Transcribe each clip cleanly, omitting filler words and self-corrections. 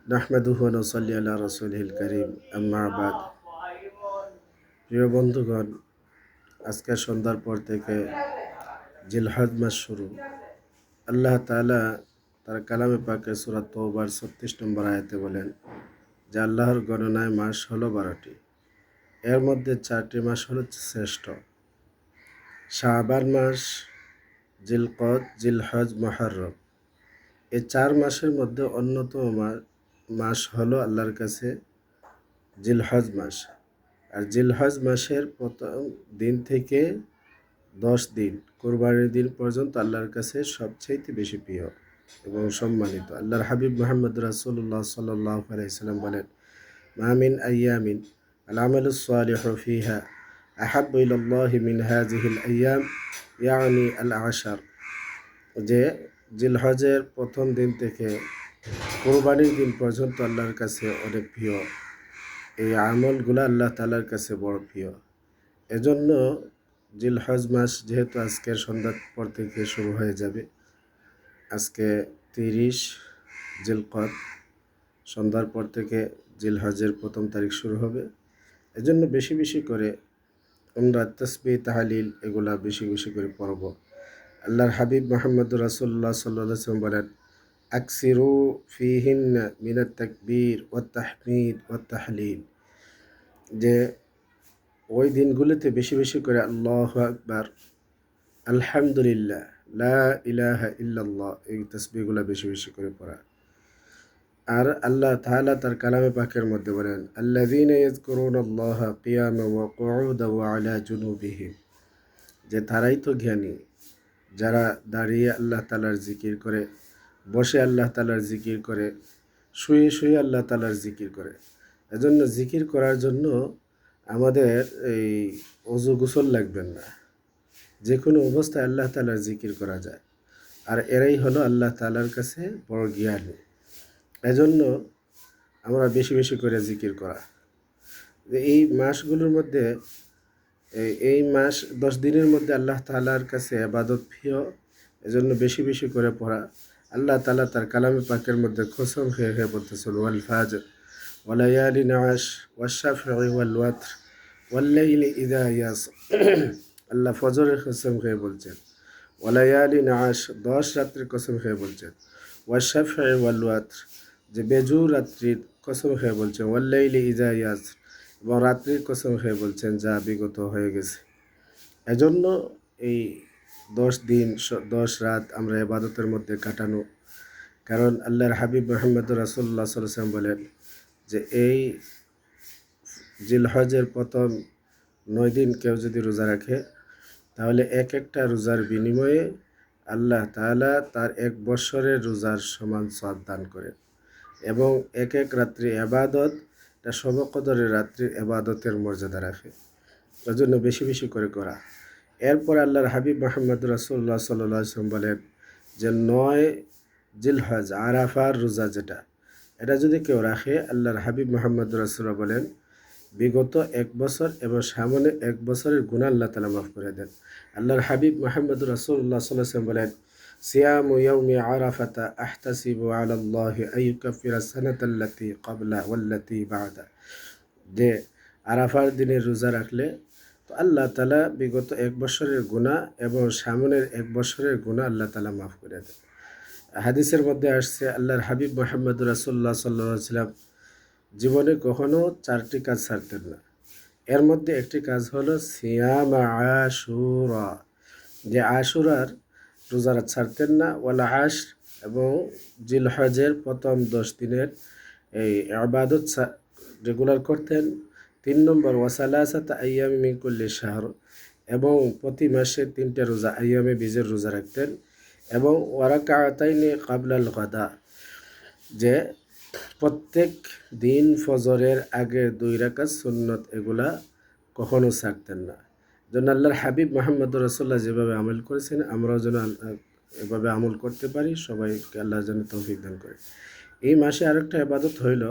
নাহমাদুহু ওয়া নুসাল্লি আলা রাসূলিল কারীম আম্মা বাদ। প্রিয় বন্ধুগণ, আজকে সন্ধ্যার পর থেকে জিলহজ মাস শুরু। আল্লাহ তাআলা তার কালামে পাকে সূরা তওবার ৩৬ নম্বর আয়াতে বলেন যে আল্লাহর গণনায় মাস হলো ১২টি। এর মধ্যে ৪টি মাস হলো শ্রেষ্ঠ: শাবান মাস, জিলকদ, জিলহজ, মুহররম। এই ৪ মাসের মধ্যে অন্যতম মাস হলো আল্লাহর কাছে জিলহজ মাস। আর জিলহজ মাসের প্রথম দিন থেকে 10 দিন কোরবানির দিন পর্যন্ত আল্লাহর কাছে সবচাইতে বেশি প্রিয় এবং সম্মানিত। আল্লাহর হাবিব মুহাম্মদ রাসূলুল্লাহ সাল্লাল্লাহু আলাইহি সাল্লাম বলেন, মা মিন আইয়ামিন আল আমালুস সালিহু ফিহা আহাব্বু ইলাল্লাহি মিন হাযিহিল আইয়াম, ইয়ানি আল আশর। যে জিলহজের প্রথম দিন থেকে কোরবানির দিন পর্যন্ত আল্লাহর কাছে অনেক প্রিয়। এই আমলগুলো আল্লাহ তাআলার কাছে বড় প্রিয়। এজন্য জিলহজ মাস যেহেতু আজকের সন্ধ্যার পর থেকে শুরু হয়ে যাবে, আজকে 30 জিলকদ, সন্ধ্যার পর থেকে জিলহজের প্রথম তারিখ শুরু হবে। এজন্য বেশি বেশি করে আমরা তাসবিহ তাহলিল এগুলা বেশি বেশি করে পড়ব। আল্লাহর হাবিব মুহাম্মদুর রাসূলুল্লাহ সাল্লাল্লাহু আলাইহি ওয়াসাল্লাম বলেন, আকসিরু ফিহিন্না মিনাত তাকবীর ওয়াত তাহমিদ ওয়াত তাহলিল। যে ওই দিনগুলিতে বেশি বেশি করে আল্লাহু আকবার, আলহামদুলিল্লাহ, লা ইলাহা ইল্লাল্লাহ, এই তাসবিহগুলো বেশি বেশি করে পড়া। আর আল্লাহ তাআলা তার কালামে পাকের মধ্যে বলেন, আল্লাযীনা ইয়াযকুরুনাল্লাহা কিয়ামান ওয়া কুউদান ওয়া আলা জুনুবিহিম। যে তারাই তো জ্ঞানী যারা দাঁড়িয়ে আল্লাহ তাআলার জিকির করে, বসে আল্লাহ তাআলার জিকির করে, শুয়ে শুয়ে আল্লাহ তাআলার জিকির করে। এজন্য জিকির করার জন্য আমাদের এই ওযু গোসল লাগবেন না, যে কোনো অবস্থায় আল্লাহ তাআলার জিকির করা যায়। আর এরাই হলো আল্লাহ তাআলার কাছে বড় জ্ঞানী। এজন্য আমরা বেশি বেশি করে জিকির করা। যে এই মাসগুলোর মধ্যে এই মাস 10 দিনের মধ্যে আল্লাহ তাআলার কাছে ইবাদত প্রিয়, এজন্য বেশি বেশি করে পড়া। আল্লাহ তাআলা তার কালামে পাকের মধ্যে কসম খেয়ে খেয়ে বলতেছেন, ওয়াল ফাজর ওয়া লায়ালিন আশ ওয়াশ শাফঈ ওয়াল ওয়াতর ওয়াল লাইলি ইযা ইয়াস। আল্লাহ ফজরের কসম খেয়ে বলছেন, ওয়া লায়ালিন আশ, 10 রাত্রির কসম খেয়ে বলছেন, ওয়াশ শাফঈ ওয়াল ওয়াতর, যে বেজুর রাত্রির কসম খেয়ে বলছেন, ওয়াল লাইলি ইযা ইয়াস, এবং রাত্রির কসম খেয়ে বলছেন যা বিগত হয়ে গেছে। এজন্য এই 10 দিন 10 রাত আমরা ইবাদতের মধ্যে কাটানো। কারণ আল্লাহর হাবিব মুহাম্মদুর রাসূলুল্লাহ সাল্লাল্লাহু আলাইহি ওয়াসাল্লাম বলেন যে এই জিলহজের প্রথম 9 দিন কেউ যদি রোজা রাখে, তাহলে এক একটা রোজার বিনিময়ে আল্লাহ তাআলা তার 1 বৎসরের রোজার সমান সওয়াব দান করেন। এবং এক এক রাত্রি ইবাদত, এটা শবে কদরের রাত্রির ইবাদতের মর্যাদা রাখে। এজন্য বেশি বেশি করে করা। এরপর আল্লাহর হাবিব মুহাম্মদুর রাসূলুল্লাহ সাল্লাল্লাহু আলাইহি ওয়াসাল্লাম বলেন যে 9 জিলহজ আরাফার রোজা যেটা, এটা যদি কেউ রাখে, আল্লাহর হাবিব মুহাম্মদুর রাসূলুল্লাহ বলেন বিগত 1 বছর এবং সামনে 1 বছরের গুনাহ আল্লাহ তাআলা মাফ করে দেন। আল্লাহর হাবিব মুহাম্মদুর রাসূলুল্লাহ সাল্লাল্লাহু আলাইহি ওয়াসাল্লাম বলেন, সিয়ামু ইয়াউমি আরাফাতা আহতাসিবু আলাল্লাহি আইয়ুকাফিরা সানাতাল্লাতী ক্বাবলা ওয়াল্লাতী বা'দা। যে আরাফার দিনের রোজা রাখলে তো আল্লাহ তাআলা বিগত 1 বছরের গুনাহ এবং সামনের 1 বছরের গুনাহ আল্লাহ তাআলা মাফ করে দেন। হাদিসের মধ্যে আসছে, আল্লাহর হাবিব মুহাম্মদুর রাসূলুল্লাহ সাল্লাল্লাহু আলাইহি ওয়াসাল্লাম জীবনে কখনো 4টি কাজ ছাড়তেন না। এর মধ্যে একটি কাজ হলো সিয়াম আশুরা, যে আশুরার রোজা ছাড়তেন না, ওয়াল আশর, এবং জিলহজের প্রথম 10 দিনের এই ইবাদত রেগুলার করতেন। 3 নম্বর ওয়াসালাসাতা আইয়ামি মিন কুল্লি শাহর, এবং প্রতি মাসে 3টে রোজা আইয়ামে বীজের রোজা রাখতেন। এবং ওয়ারাকাতাইনি ক্বাবলাল গাদা, যে প্রত্যেক দিন ফজরের আগে 2 রাকাত সুন্নত এগুলা কখনো ছাড়তেন না। যেন আল্লাহর হাবিব মুহাম্মদুর রাসূলুল্লাহ যেভাবে আমল করেছেন, আমরাও যেন এভাবে আমল করতে পারি। সবাইকে আল্লাহ যেন তৌফিক দান করে। এই মাসে আরেকটা ইবাদত হইল,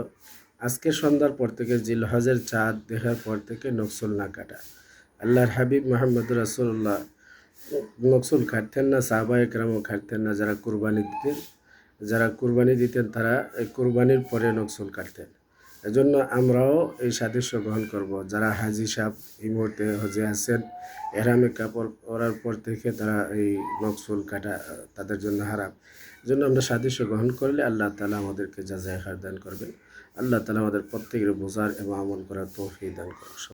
আজকে সন্ধ্যার পর থেকে জিলহজের চাঁদ দেখার পর থেকে নকশল না কাটা। আল্লাহর হাবিব মুহাম্মদুর রাসূলুল্লাহ নকশল কাটতেন না, সাহাবায়ে কেরামও কাটতেন না যারা কুরবানি দিতেন। যারা কুরবানি দিতেন তারা এই কুরবানির পরে নকশল কাটতেন। এজন্য আমরাও এই সাদৃশ্য গ্রহণ করব। যারা হাজি সাহেব এই মুহূর্তে হজে আছেন, এহরামে কাপড় পরার পর থেকে তারা এই নকশল কাটা তাদের জন্য হারাম। এজন্য আমরা সাদৃশ্য গ্রহণ করলে আল্লাহ তাআলা আমাদেরকে জাযায়ে খায়র দান করবেন। আল্লাহ তাআলা আমাদের প্রত্যেকের বোঝার এবং আমল করার তৌফিক দান করুন।